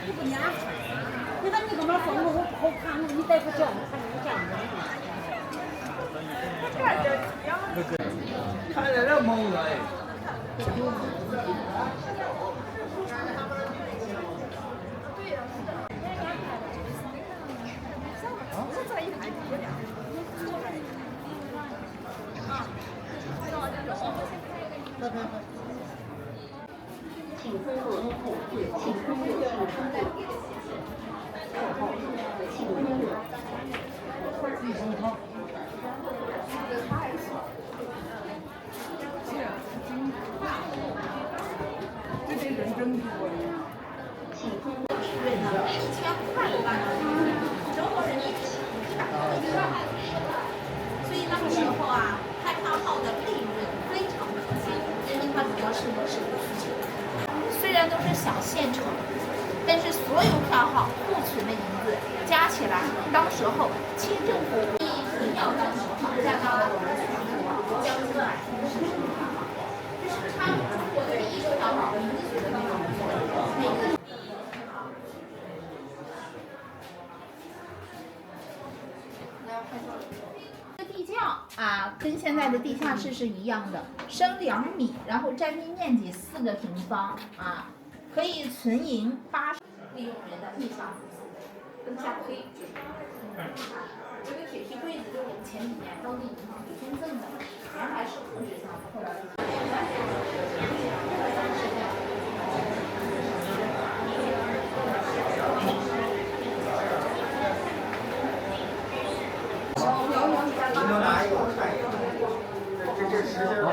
你不撵，你看你搁那疯了，我不好看，你再不叫，我看你这样子。看着这猛了哎！请分入，请分入，请分入。这得认真读。请分入是为了中国人民所以那个时候啊，开发号的利润非常可观，因为它主要是有手续情。虽然都是小县城，但是所有票号库存的银子加起来，当时候清政府一票当时占到了我们全国将近50%，这是他们中国的第一个票号民族的那种每个。地窖啊，跟现在的地下室是一样的，深2米，然后占地面积4个平方啊，可以存银80。利用人的地下跟下推，这个铁皮柜子就是我们前几年当地银行给捐赠的，原来是50箱，后来你要拿一个我看一个，这实心的。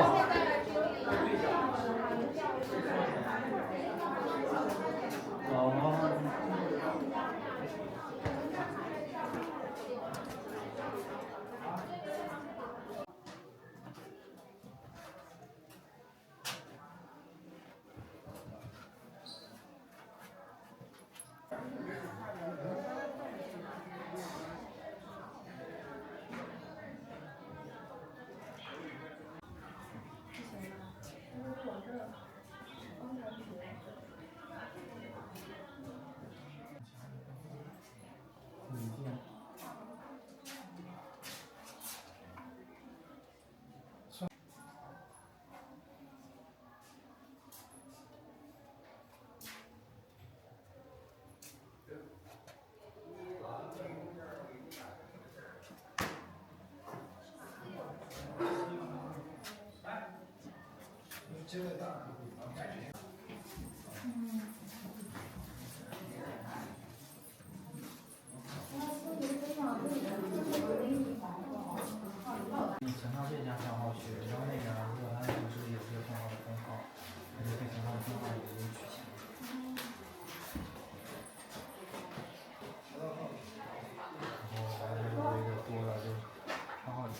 你存到这家账号去，然后那边如果他同时有这个账号的分号，你就可以从他的分号里面取钱。然后完了如果有多了就账号里去。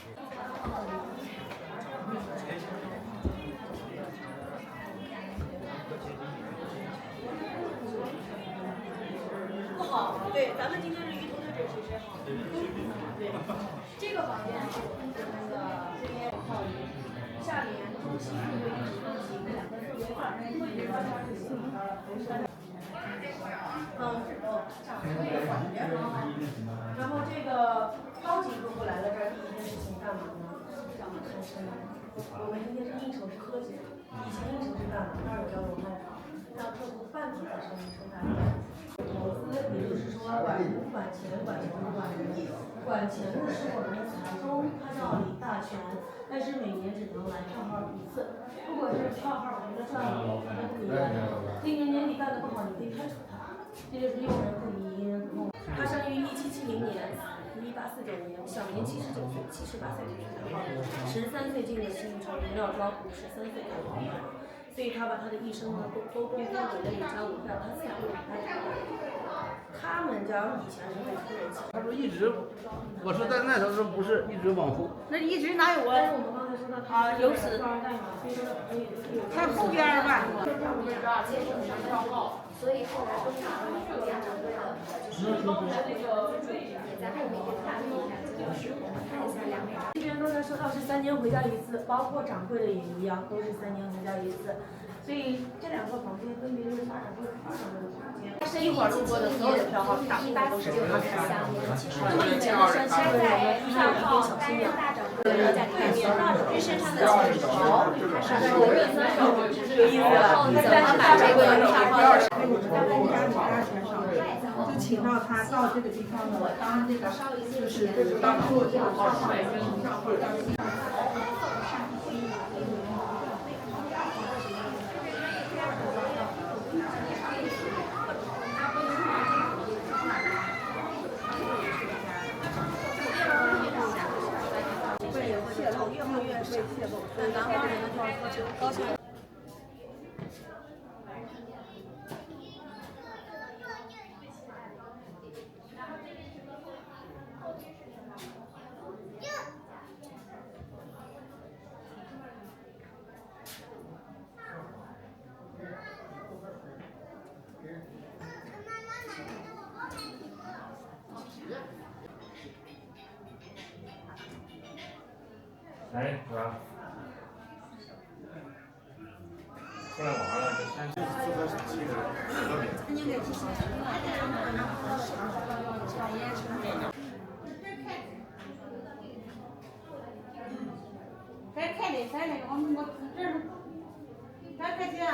不好，对，咱们今天是鱼头的这其实好。对，这个房间是我们的那个这边靠下联中期会一直运行2个特别范，会员大家是信然后这个高级客户来了这儿，第一件事情干嘛呢？让我们看生意。我们今天是应酬是科技，以前应酬是干嘛？那儿有叫龙脉场，让客户半途的生意收下来。投资，也就是说管人、管钱、管人、管人。管钱的是我们的财中，他叫李大全，但是每年只能来票号1次。如果是票号我们的赚了，他不可以来。今年年底干的不好，你可以开除他。这就是用人不疑。他生于1770年，1849年，享年79岁，78岁就是他13岁进的新城原料庄，53岁开始所以他把他的一生呢都归给了李家五代，他自己就是他们家以前是被出人气。他说一直，我是在那头说不是一直往后。那一直哪有啊？我们刚才说的啊，有史。他后边儿吧。所以后来东厂附加掌柜的，就是包含这个也在后面也看了一下。就是我们看一下梁美章。这边刚才说到是3年回家一次，包括掌柜的也一样，都是3年回家一次。所以这2个房间分别就是发展会非常多的空间。但是一会儿路过的所有的票号，大部分都是1849到13年，其实那么以前的山西会有个票号担任大掌柜的在里面，日身上的钱条，它是国人的手，是这个意思。然后怎么把这个票号所以我们在跟家里大全上就请到他到这个地方呢，当这个就是当做这个票号跟票号当。泄露，越会越被泄露。南方人的话，高兴。哎，是吧？出来玩了，这山就是坐在上去的，特别。应该提前。该开的开的，我这儿，该开机啊。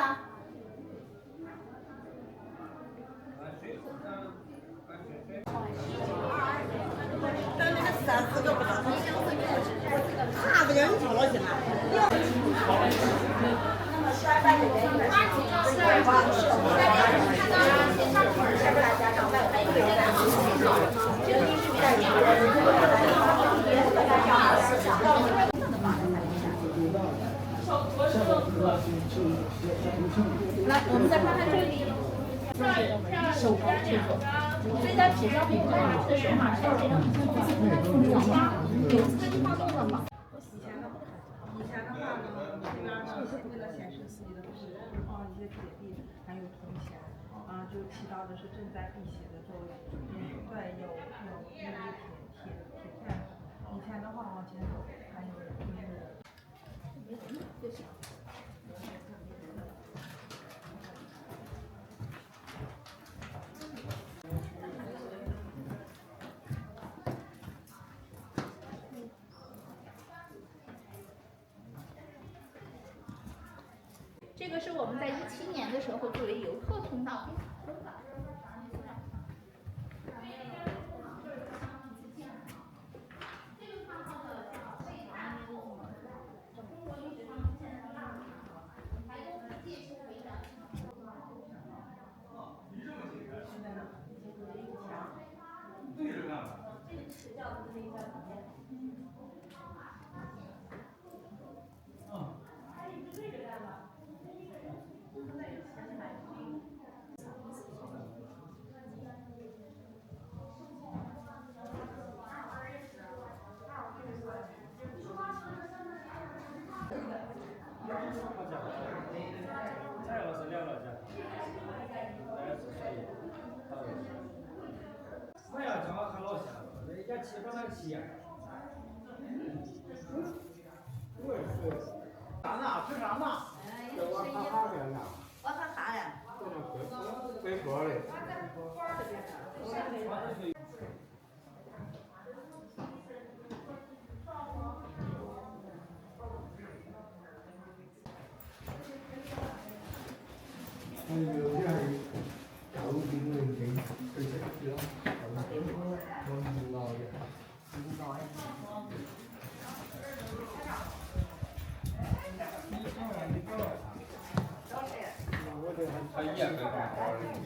但那个3、4个不能，差不点你吵了去嘛。来，我们再看看这里，手工制作，所以在品上面看它的手码是这样，有吗？有参放动的吗？以前的话呢，这边是为了显示自己的实力，放一些铁币，还有铜钱，就起到的是镇宅辟邪的作用。对，有铁片。以前的话往前走，还有就是。这个是我们在17年的时候作为游客通道。我要讲我看老乡，人家吃饭那起呀。啥呢？吃啥呢？我看哈边呢。我看啥呀？微博嘞。哎呦，这还大陆兵人兵，这些是啊，我不知道的。不知道呀。他也跟他好人家。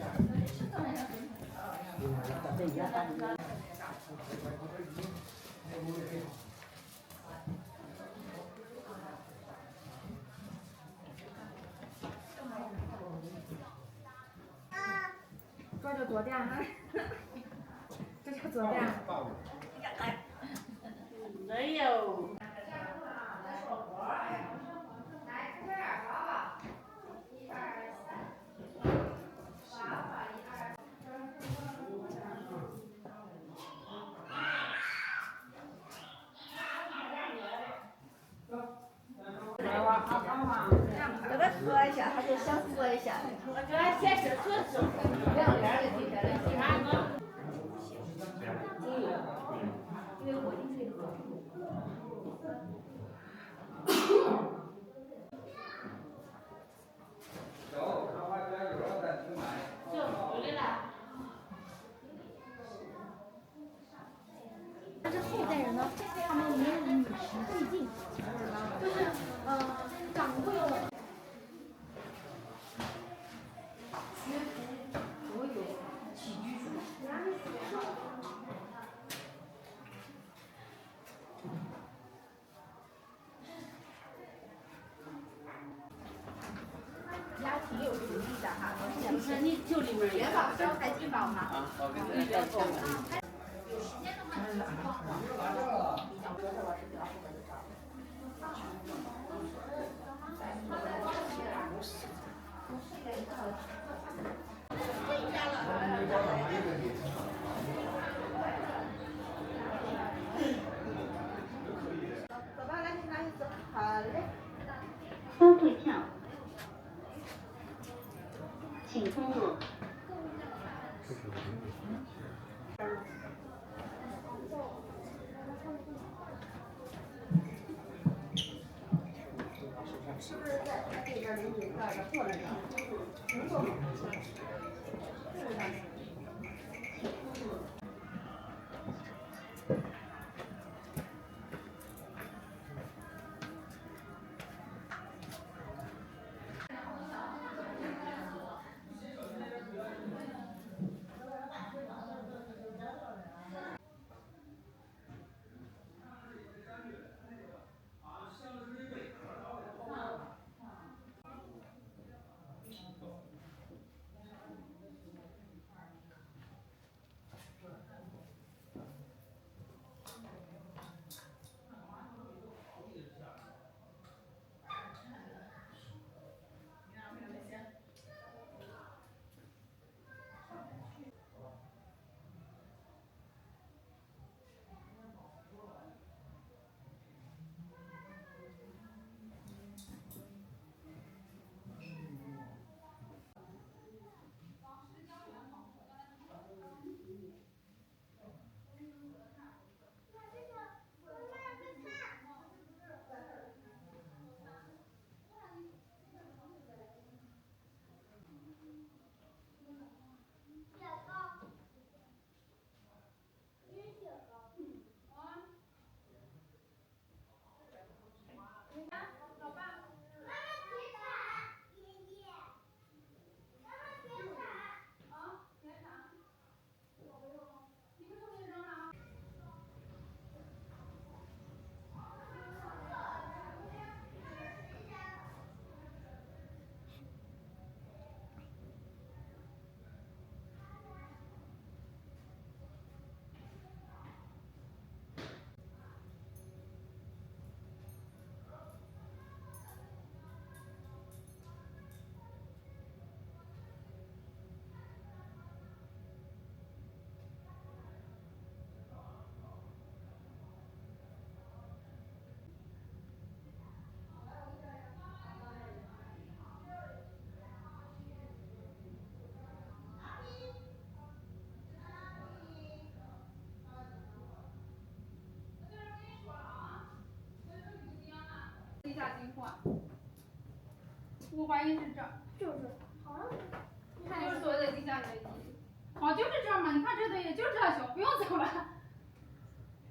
这就坐垫，这就坐垫。哎呦。坐一下，他就想坐一下。我给他显示合适，两边的底下的其他个。因为我一直喝。但是后代人呢，他们没有与时俱进，就是掌握了学徒所有起居术。家挺有实力的哈，不是你就里面元宝交还金宝吗？啊，好，给你元宝。有时间的话，你就放黄比较多的我是比较后面的招。走吧，来，去哪里走？好嘞。收退票，请通过。是不是在这边邻居那儿坐着呢？能坐吗？地下金矿，我怀疑是这儿，就是好像就是所谓的地下掘机。哦，就是这儿嘛，你看这对，就这修，不用走了。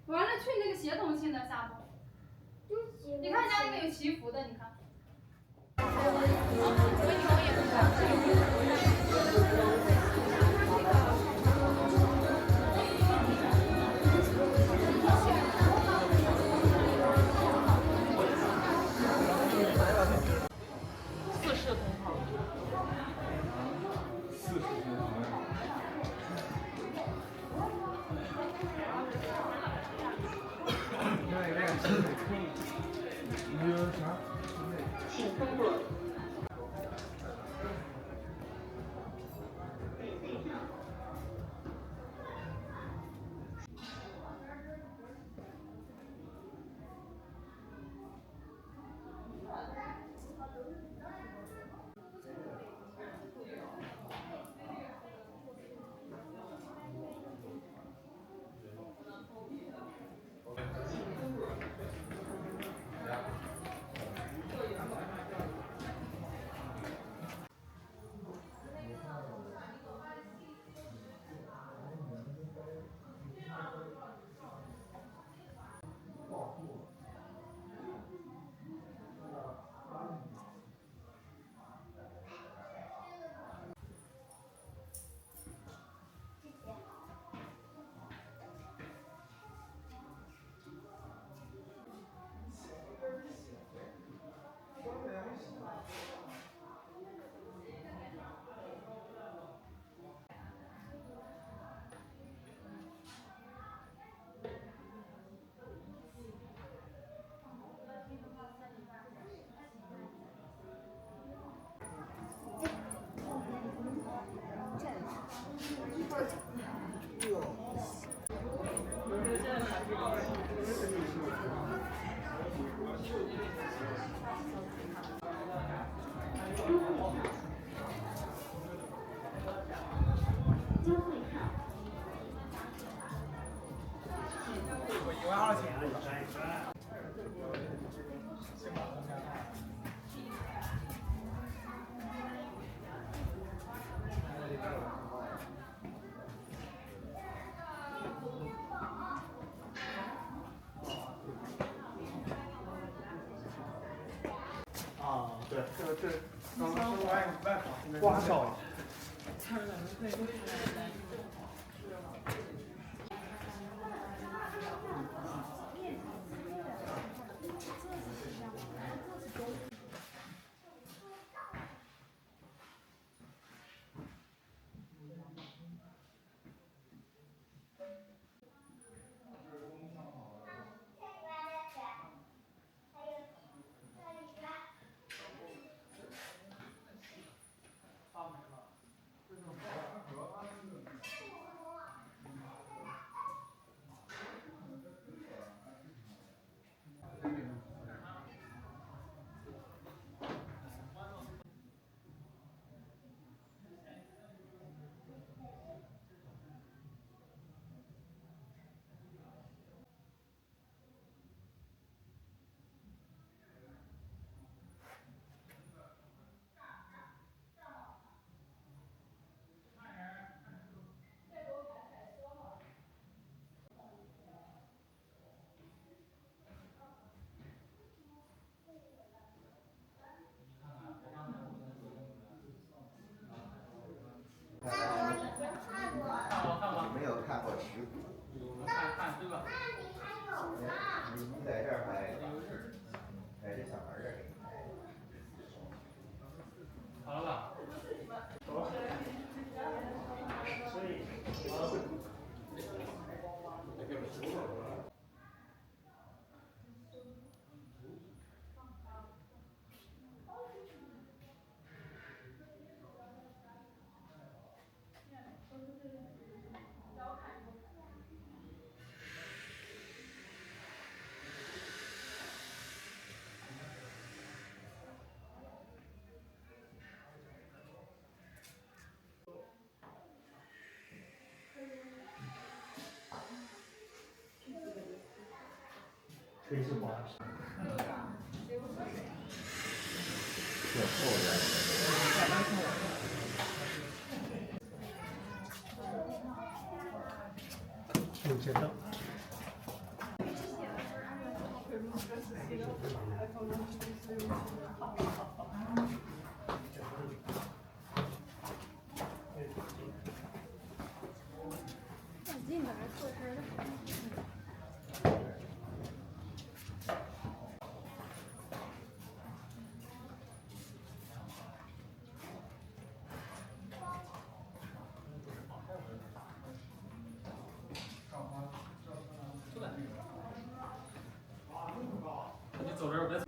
完了去那个协同线的下头，你看人家那个有祈福的，你看。请通过。对，这刚刚说外考，现在刮少。没有看过石鼓。看这个。你在这儿拍，在这小孩这儿给你拍。好了吧？这是滑石。这后边。有钱的。你走这儿别。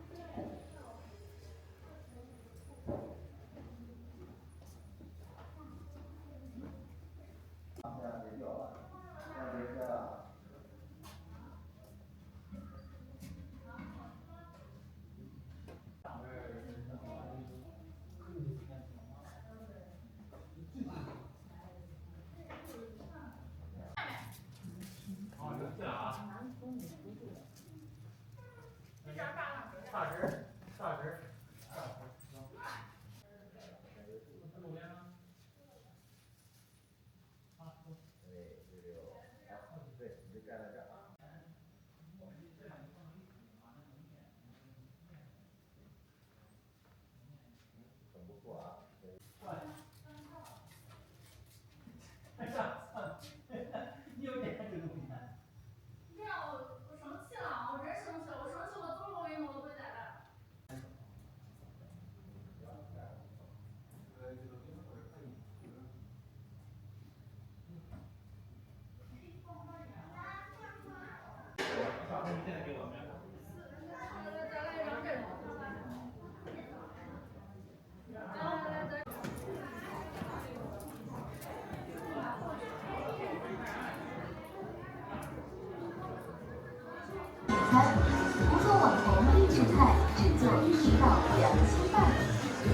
湖州网红励志菜制作1道2清饭，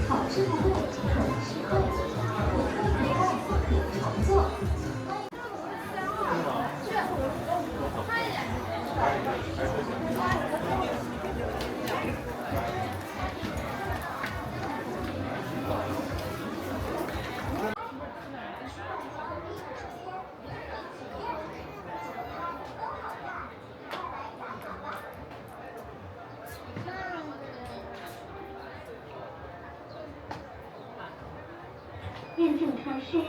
好吃不贵，很实惠，可退可换可重做。妈。认证开师。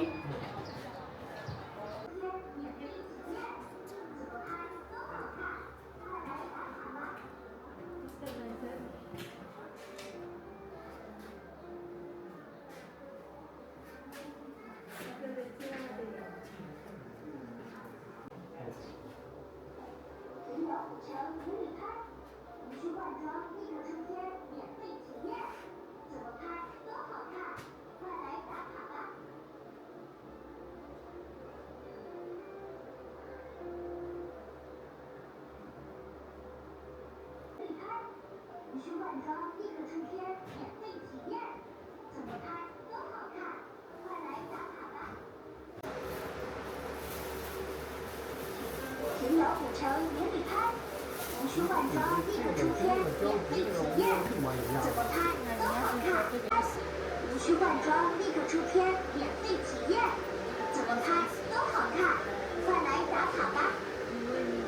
无需换装，立刻出片，免费体验，怎么拍都好看，快来打卡吧！平遥古城免礼拍，无需换装，立刻出片，免费体验，怎么拍都好看。无需换装，立刻出片，免费体验，怎么拍都好看，快来打卡吧！赢。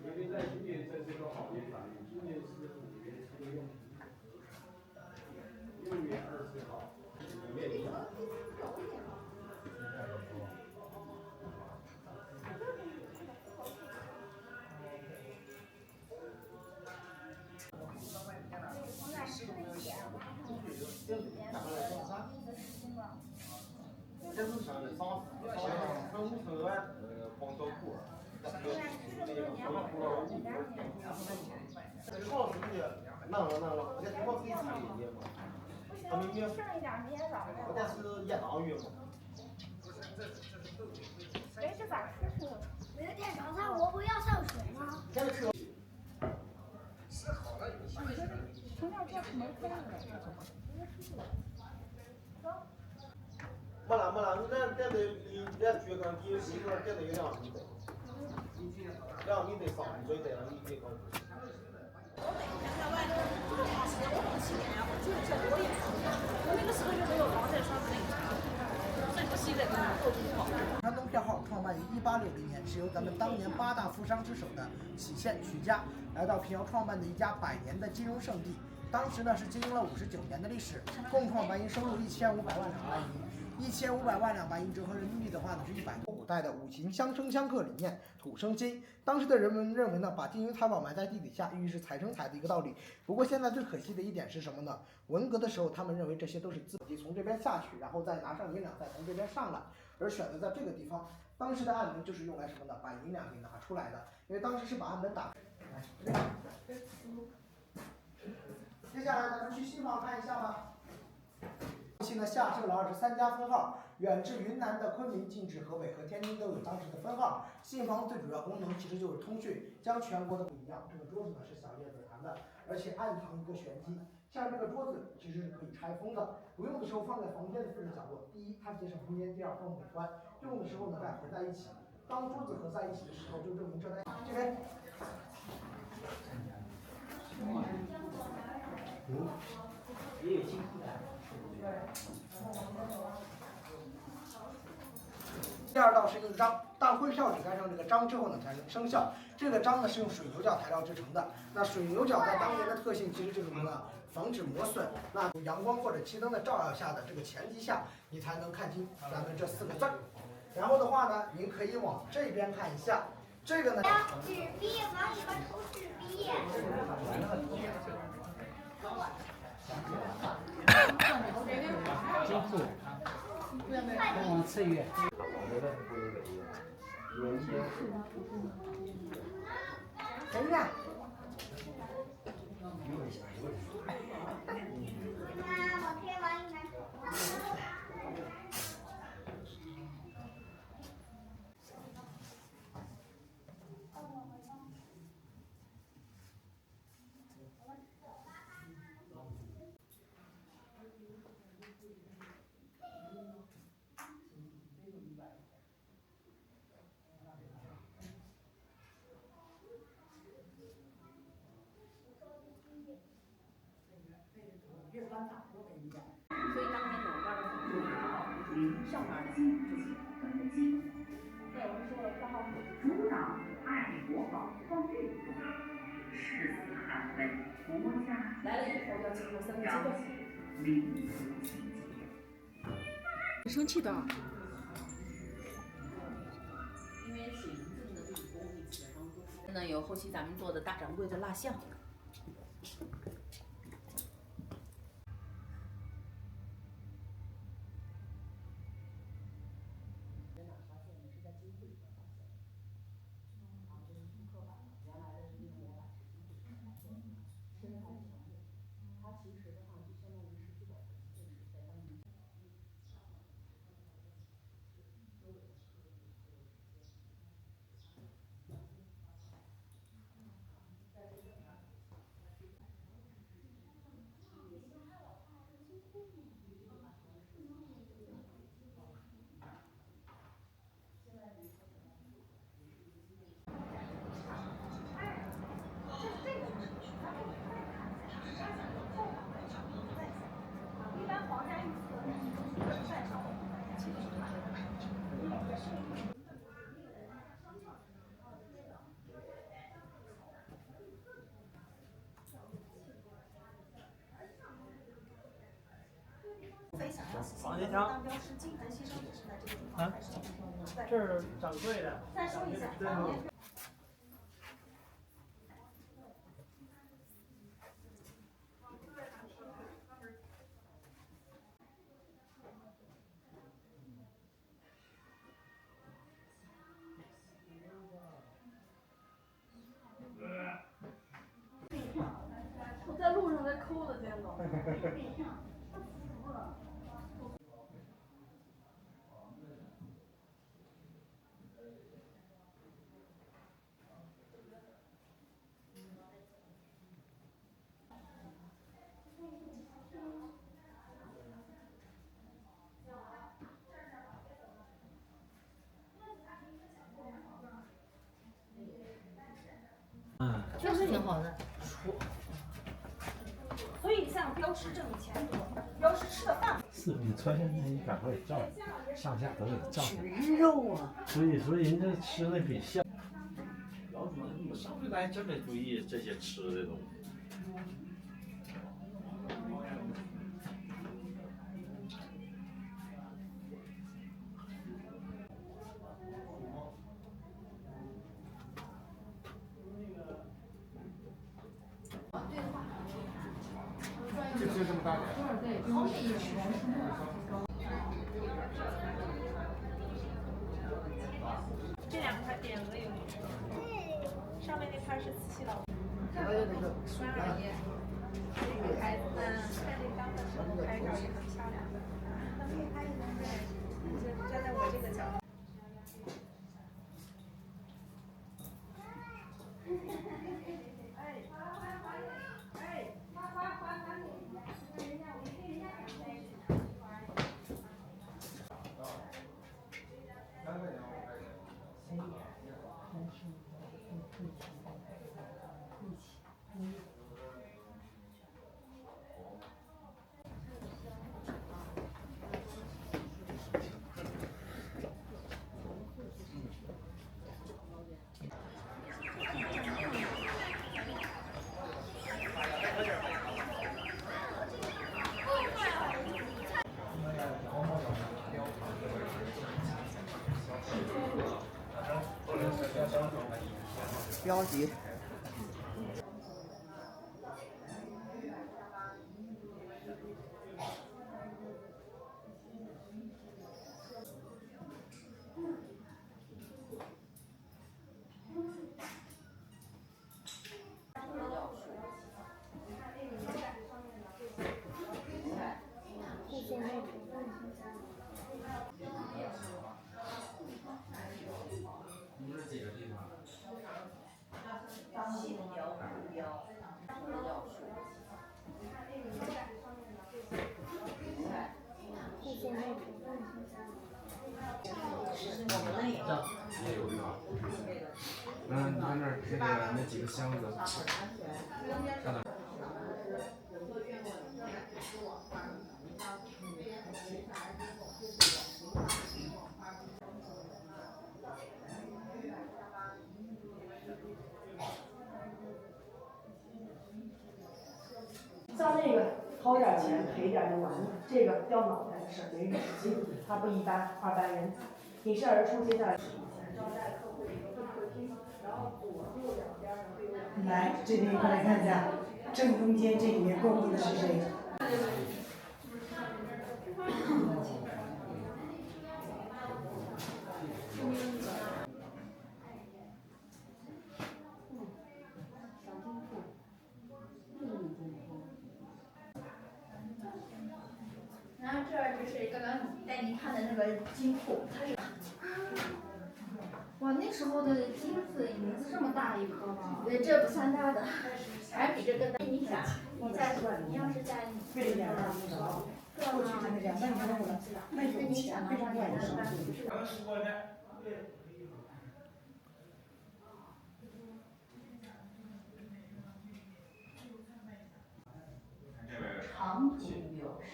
因为在今年在这个行业上，今年是5月初的用品，6月20号5月1号。这是上的上很无头啊，黄小裤，超市里弄了，我在超市里查理解嘛，他明明我这是1档鱼嘛。没事咋吃出？明天早上我不要上学吗？这个车。是好了，你现在从那做什么开的？没了，咱得咱举个第一个这得有2米多，2米得上，所以得2米高。我每天在外头这么长时间，我很7年呀，我就是这多眼睛，我那个时候就没有防晒霜的那个啥，最不惜的给我做工好。山东票号创办于1860年，是由咱们当年8大富商之首的杞县曲家来到平遥创办的一家100年的金融圣地。当时呢是经营了59年的历史，共创白银收入1500万两白银，1500万两白银折合人民币的话呢是100多。古代的五行相生相克理念，土生金。当时的人们认为呢，把金银财宝埋在地底下，寓意是财生财的一个道理。不过现在最可惜的一点是什么呢？文革的时候，他们认为这些都是资本从这边下去，然后再拿上银两，再从这边上来，而选择在这个地方。当时的暗门就是用来什么呢？把银两给拿出来的，因为当时是把暗门打。接下来咱们去新房看一下吧。现在下设了23家分号，远至云南的昆明，近至河北和天津都有当时的分号。信房最主要功能其实就是通讯，将全国的不一样。这个桌子呢是小叶紫檀的，而且暗藏一个玄机。像这个桌子其实是可以拆封的，不用的时候放在房间的各个角落。第一，它节省空间；第二，更美观。用的时候呢再合在一起。当桌子合在一起的时候，就证明这台这边。也有金库的。第二道是印章，当汇票纸盖上这个章之后呢，才能生效。这个章呢是用水牛角材料制成的。那水牛角在当年的特性其实就是什么呢？防止磨损。那阳光或者气灯的照耀下的这个前提下，你才能看清咱们这4个字儿。然后的话呢，您可以往这边看一下，这个呢。纸币往里边投纸币。翠月。谁呀？所以当年脑干的很重要，上班的就是等着机。那有人说了，票号主导爱国保护运动，誓死捍卫国家来了以后要进入3个阶彰段。显民族情结。生气的。因为水银锭的这个工艺起当中，呢有后期咱们做的大掌柜的蜡像。王金强。啊，这是掌柜的。再说一下，我在路上在抠的见到。确实挺好的。所以像标识挣钱多，标识吃的饭。是你穿上你赶快照，上下都得照。吃肉啊！所以说人家吃的比像。老主任，上回来真没注意这些吃的东西。就吃这么大点。这两块匾额有名，上面那块是慈禧老人，还有那个栓二爷，这个牌子呢，在这张的时候拍照也很漂亮的，能可以拍一张对，就站在我这个角度。标题。你看那儿那几个箱子，看到。像那个掏点钱赔点就完了，这个掉脑袋的事儿没人使劲，他不一般，200人挺身而出。接下来招待客户的一个会客厅，然后左右两边呢会有。来，这边一块来看一下，正中间这里面供应的是谁？然后这儿就是刚刚带您看的那个金库，它是。哇，那时候的金子银子这么大一颗吗？对，这不算大的，还比这更大。你想，你要是在贵一点的那个，过去真的这样，那你看我们那有钱非常管事。长途有时。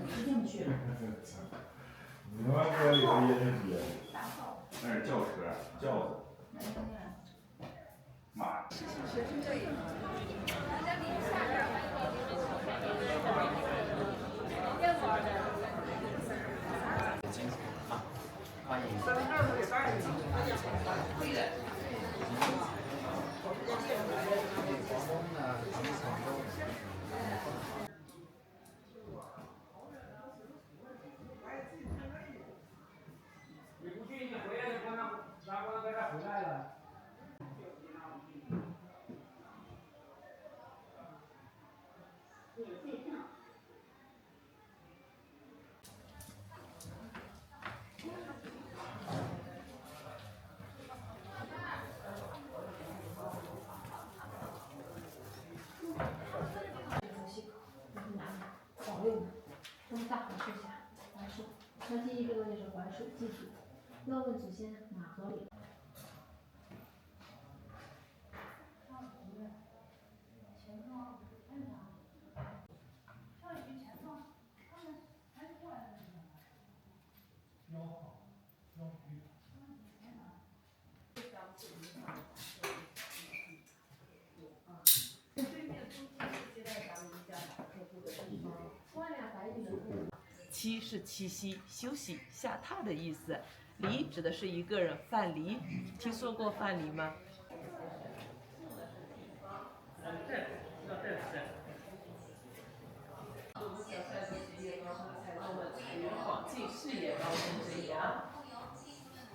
直进去。你们这里头也挺多。那是轿车，轿子。马。欢迎。你不去，你回来就光拿光在这回来了。保佑这么大好事下，还说长期1个多月是还属祭祖，要问祖先马和里。七是七夕、休息、下榻的意思。离指的是一个人范蠡，听说过范蠡吗？广进视野高峰之一啊。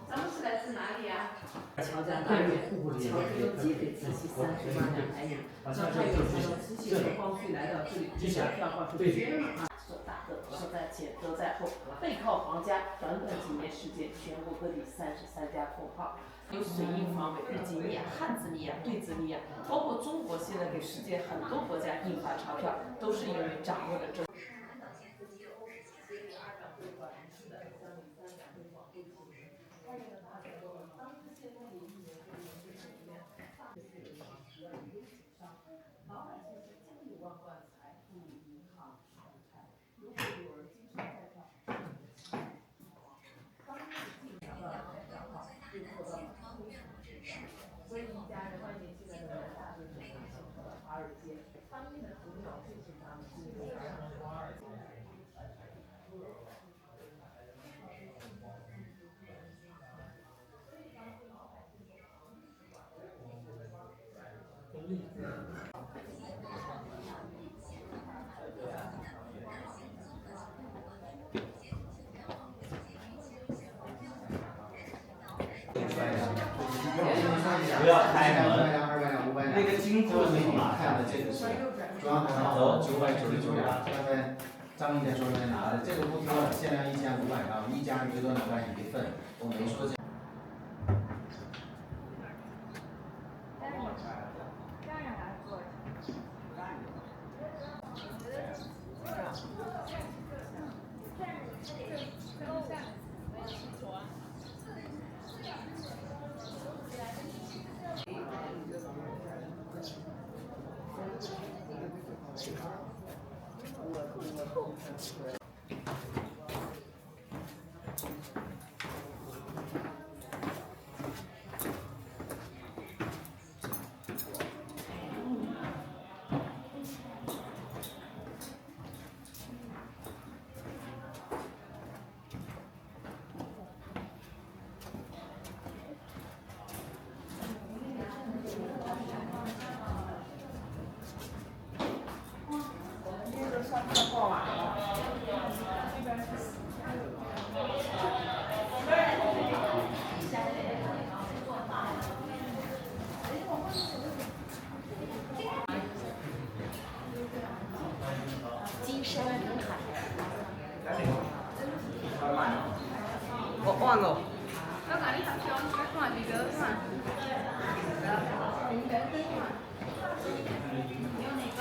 咱们是来自哪里呀？乔家大院，乔这个积累慈禧38年来年，让太原看到慈禧和光绪来到这里，之前要画出绝马。所大德，守在前，德在后，背靠皇家。短短几年时间，全国各地33家封号，有水印防伪、日记密啊、汉字密啊、对字密啊，包括中国现在给世界很多国家印发钞票，都是因为掌握了这。所以一家人外面现在的人大多是华尔街，他们的主角就是咱们中国人。华尔街。不要开门。那个金库给你们看的这个是中央台号999两，刚才张一在桌上拿的，这个不挑了，限量1500张，一家最多能买1份，我没说这。金山银海。我换了。要赶紧上去，我们看这个看。有那个。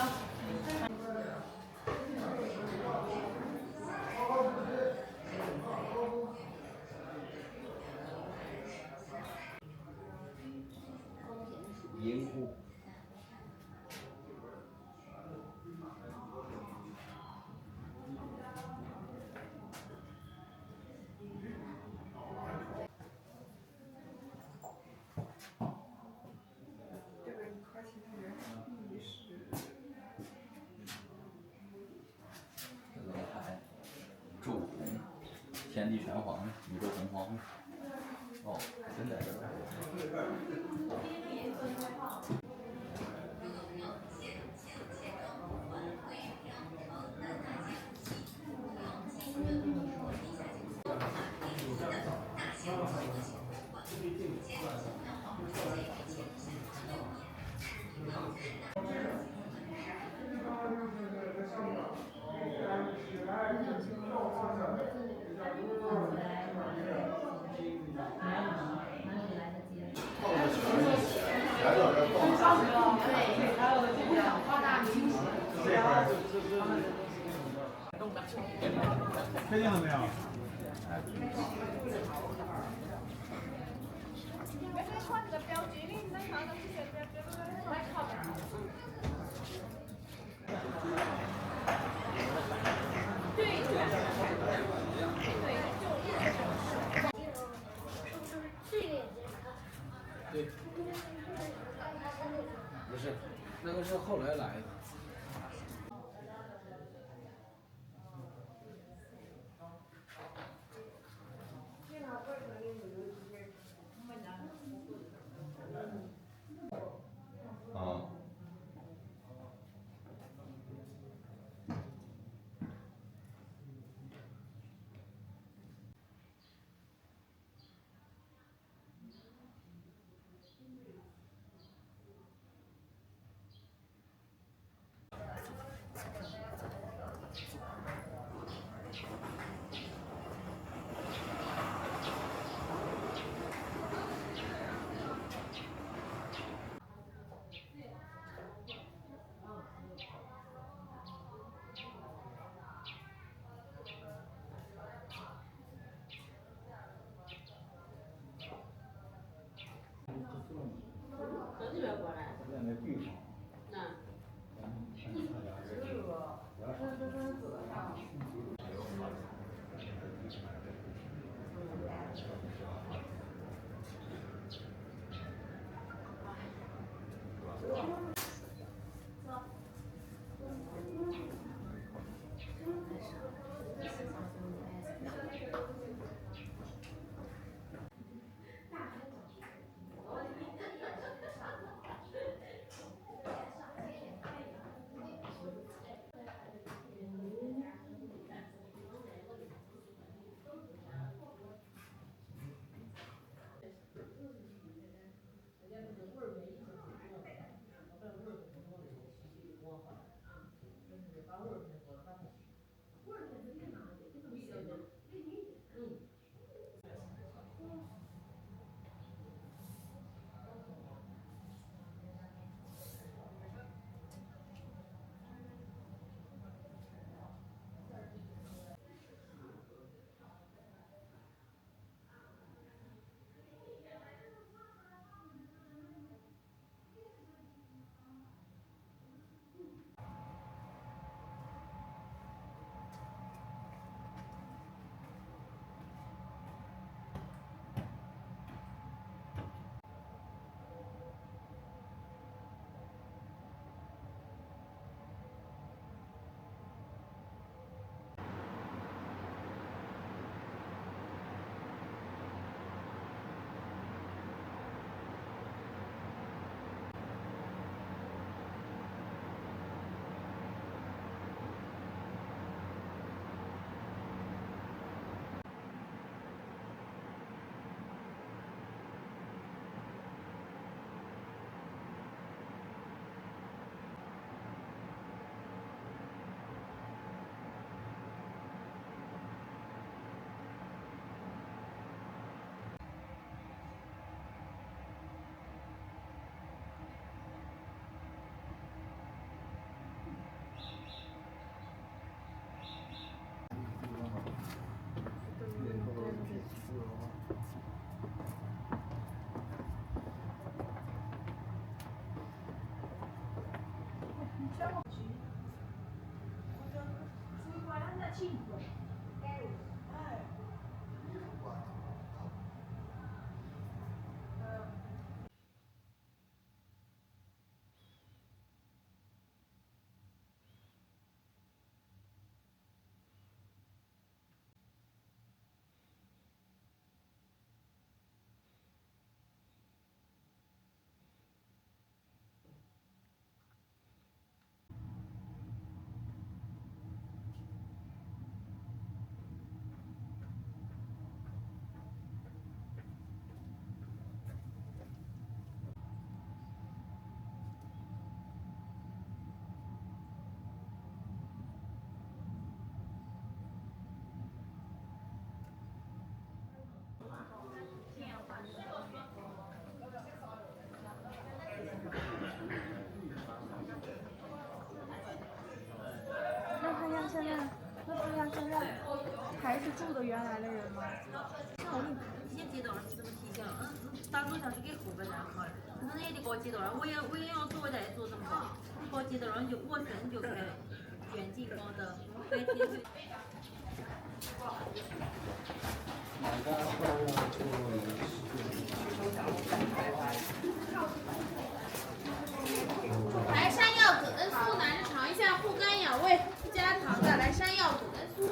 银湖。楼台，柱红，天地玄黄，宇宙洪荒。哦，真在这儿。确定了没有？对。不是，那个是后来来的。啊。从这边过来。在那地方。还是住的原来的人吗？像我们以前街道是这么提醒，大多像是给后边人好的，可能也得搞街道，我也要做，我再做这么搞，搞街道就我身就该捐进搞的，白天就。来山药葛根酥，拿着尝一下护肝养胃不加糖的，来山药葛根酥。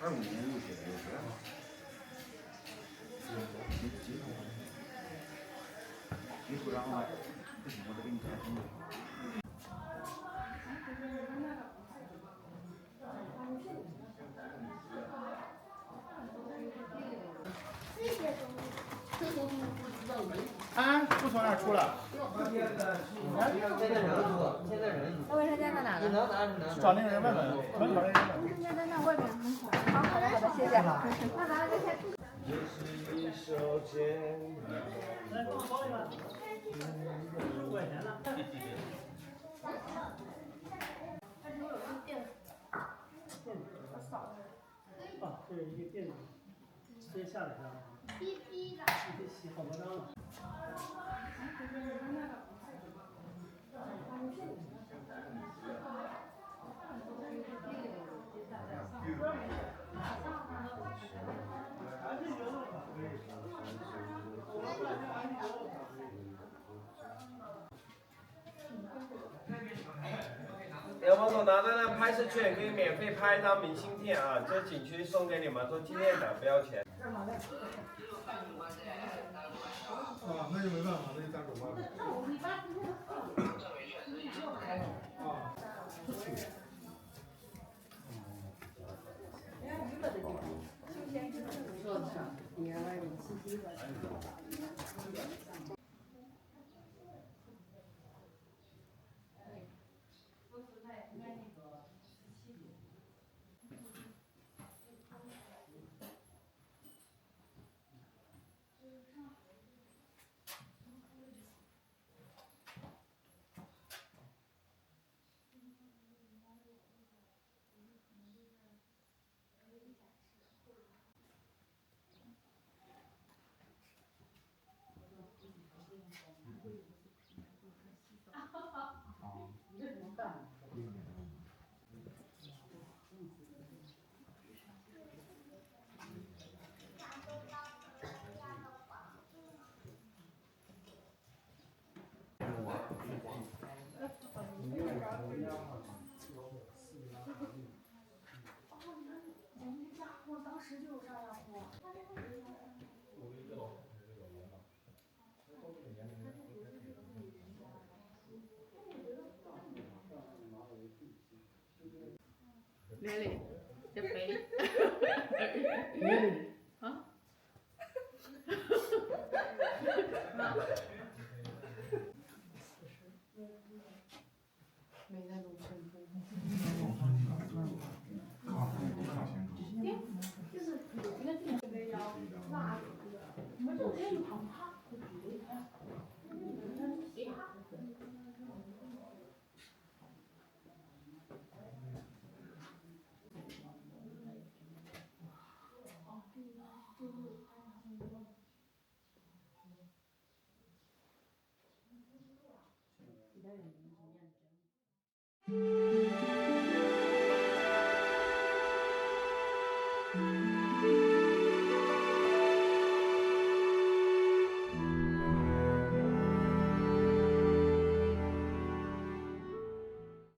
25年入学的是吧？你不让我，不行，我得给你开通。啊，不从那儿出了。那卫生间在哪呢？找那个人问问，门口那人问。卫生间在那外面门口。好的，好的，谢谢。那咱们再先。也是一手牵。来，给我包一个，15块钱了。哦，这是一个垫子，直接下来的。逼逼的。洗好多张了。要帮我拿到那拍摄券，可以免费拍一张明信片啊！这景区送给你们做纪念的，不要钱。啊，那就没办法，那就打手吧。啊。我当时就有上下铺。连累，这肥。连累。啊？没在农村住。就是有的这个要辣的，我们就可以旁它。嗯。